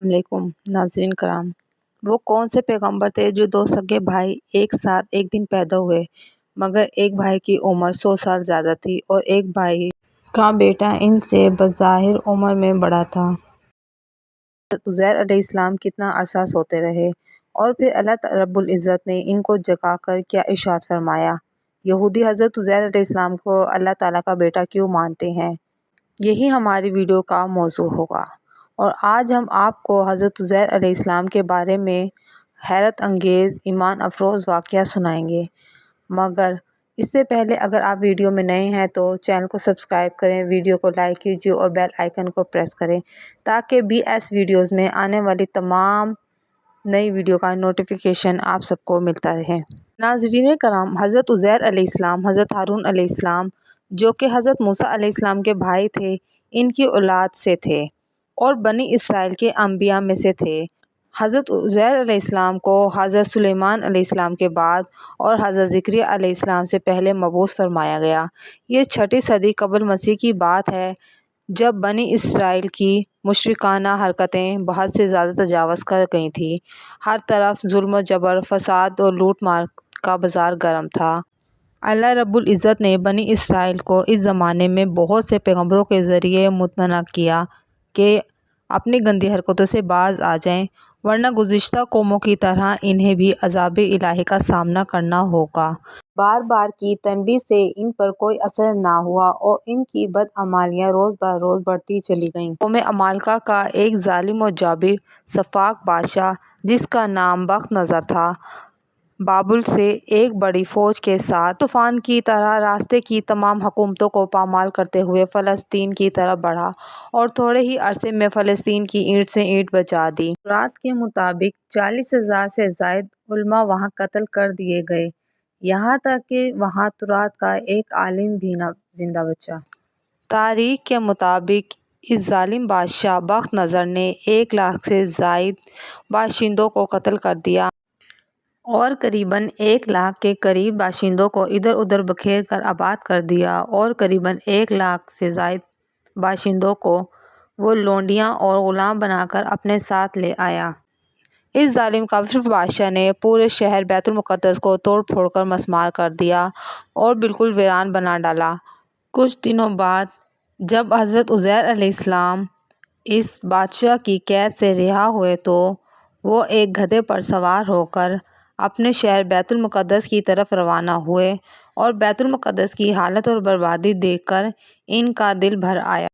السلام علیکم ناظرین کرام۔ وہ کون سے پیغمبر تھے جو دو سگے بھائی ایک ساتھ ایک دن پیدا ہوئے، مگر ایک بھائی کی عمر 100 سال زیادہ تھی اور ایک بھائی کا بیٹا ان سے بظاہر عمر میں بڑا تھا۔ حضرت عزیر علیہ السلام کتنا عرصہ سوتے رہے اور پھر اللہ رب العزت نے ان کو جگا کر کیا ارشاد فرمایا۔ یہودی حضرت عزیر علیہ السلام کو اللہ تعالیٰ کا بیٹا کیوں مانتے ہیں، یہی ہماری ویڈیو کا موضوع ہوگا۔ اور آج ہم آپ کو حضرت عزیر علیہ السلام کے بارے میں حیرت انگیز ایمان افروز واقعہ سنائیں گے، مگر اس سے پہلے اگر آپ ویڈیو میں نئے ہیں تو چینل کو سبسکرائب کریں، ویڈیو کو لائک کیجیے اور بیل آئیکن کو پریس کریں تاکہ BS ویڈیوز میں آنے والی تمام نئی ویڈیو کا نوٹیفیکیشن آپ سب کو ملتا رہے۔ ناظرین کرام، حضرت عزیر علیہ السلام حضرت ہارون علیہ السلام جو کہ حضرت موسیٰ علیہ السلام کے بھائی تھے، ان کی اولاد سے تھے اور بنی اسرائیل کے انبیاء میں سے تھے۔ حضرت عزیر علیہ السلام کو حضرت سلیمان علیہ السلام کے بعد اور حضرت زکریا علیہ السلام سے پہلے مبعوث فرمایا گیا۔ یہ 6 صدی قبل مسیح کی بات ہے جب بنی اسرائیل کی مشرکانہ حرکتیں بہت سے زیادہ تجاوز کر گئی تھیں۔ ہر طرف ظلم و جبر، فساد اور لوٹ مار کا بازار گرم تھا۔ اللہ رب العزت نے بنی اسرائیل کو اس زمانے میں بہت سے پیغمبروں کے ذریعے مطمئن کیا کہ اپنی گندی حرکتوں سے باز آ جائیں، ورنہ گزشتہ قوموں کی طرح انہیں بھی عذاب الہی کا سامنا کرنا ہوگا۔ بار بار کی تنبیہ سے ان پر کوئی اثر نہ ہوا اور ان کی بدعمالیاں روز بروز بڑھتی چلی گئیں۔ قوم عمالقہ کا ایک ظالم و جابر سفاک بادشاہ جس کا نام بخت نصر تھا، بابل سے ایک بڑی فوج کے ساتھ طوفان کی طرح راستے کی تمام حکومتوں کو پامال کرتے ہوئے فلسطین کی طرف بڑھا اور تھوڑے ہی عرصے میں فلسطین کی اینٹ سے اینٹ بجا دی۔ تورات کے مطابق 40,000 سے زائد علماء وہاں قتل کر دیے گئے، یہاں تک کہ وہاں تورات کا ایک عالم بھی نہ زندہ بچا۔ تاریخ کے مطابق اس ظالم بادشاہ بخت نصر نے 1 لاکھ سے زائد باشندوں کو قتل کر دیا اور قریباً 1 لاکھ کے قریب باشندوں کو ادھر ادھر بکھیر کر آباد کر دیا اور قریباً 1 لاکھ سے زائد باشندوں کو وہ لونڈیاں اور غلام بنا کر اپنے ساتھ لے آیا۔ اس ظالم کافر بادشاہ نے پورے شہر بیت المقدس کو توڑ پھوڑ کر مسمار کر دیا اور بالکل ویران بنا ڈالا۔ کچھ دنوں بعد جب حضرت عزیر علیہ السلام اس بادشاہ کی قید سے رہا ہوئے تو وہ ایک گدھے پر سوار ہو کر اپنے شہر بیت المقدس کی طرف روانہ ہوئے اور بیت المقدس کی حالت اور بربادی دیکھ کر ان کا دل بھر آیا۔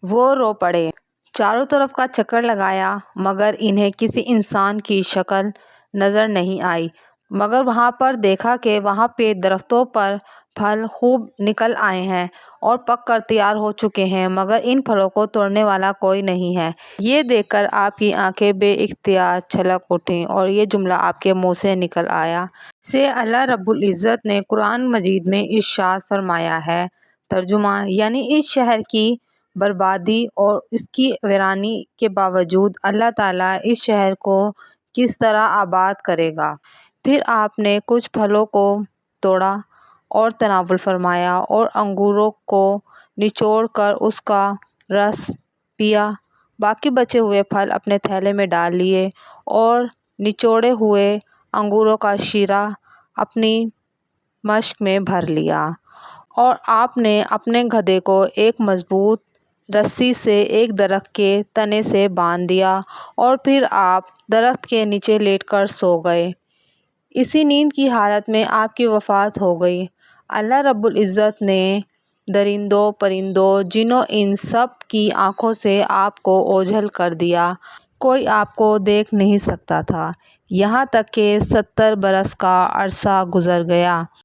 وہ رو پڑے، چاروں طرف کا چکر لگایا مگر انہیں کسی انسان کی شکل نظر نہیں آئی، مگر وہاں پر دیکھا کہ وہاں پہ درختوں پر پھل خوب نکل آئے ہیں اور پک کر تیار ہو چکے ہیں، مگر ان پھلوں کو توڑنے والا کوئی نہیں ہے۔ یہ دیکھ کر آپ کی آنکھیں بے اختیار چھلک اٹھیں اور یہ جملہ آپ کے منہ سے نکل آیا۔ سے اللہ رب العزت نے قرآن مجید میں ارشاد فرمایا ہے۔ ترجمہ یعنی اس شہر کی بربادی اور اس کی ویرانی کے باوجود اللہ تعالیٰ اس شہر کو کس طرح آباد کرے گا۔ پھر آپ نے کچھ پھلوں کو توڑا اور تناول فرمایا اور انگوروں کو نچوڑ کر اس کا رس پیا، باقی بچے ہوئے پھل اپنے تھیلے میں ڈال لیے اور نچوڑے ہوئے انگوروں کا شیرہ اپنی مشک میں بھر لیا، اور آپ نے اپنے گدھے کو ایک مضبوط رسی سے ایک درخت کے تنے سے باندھ دیا اور پھر آپ درخت کے نیچے لیٹ کر سو گئے۔ اسی نیند کی حالت میں آپ کی وفات ہو گئی۔ اللہ رب العزت نے درندوں، پرندوں، جنوں ان سب کی آنکھوں سے آپ کو اوجھل کر دیا، کوئی آپ کو دیکھ نہیں سکتا تھا، یہاں تک کہ 70 برس کا عرصہ گزر گیا۔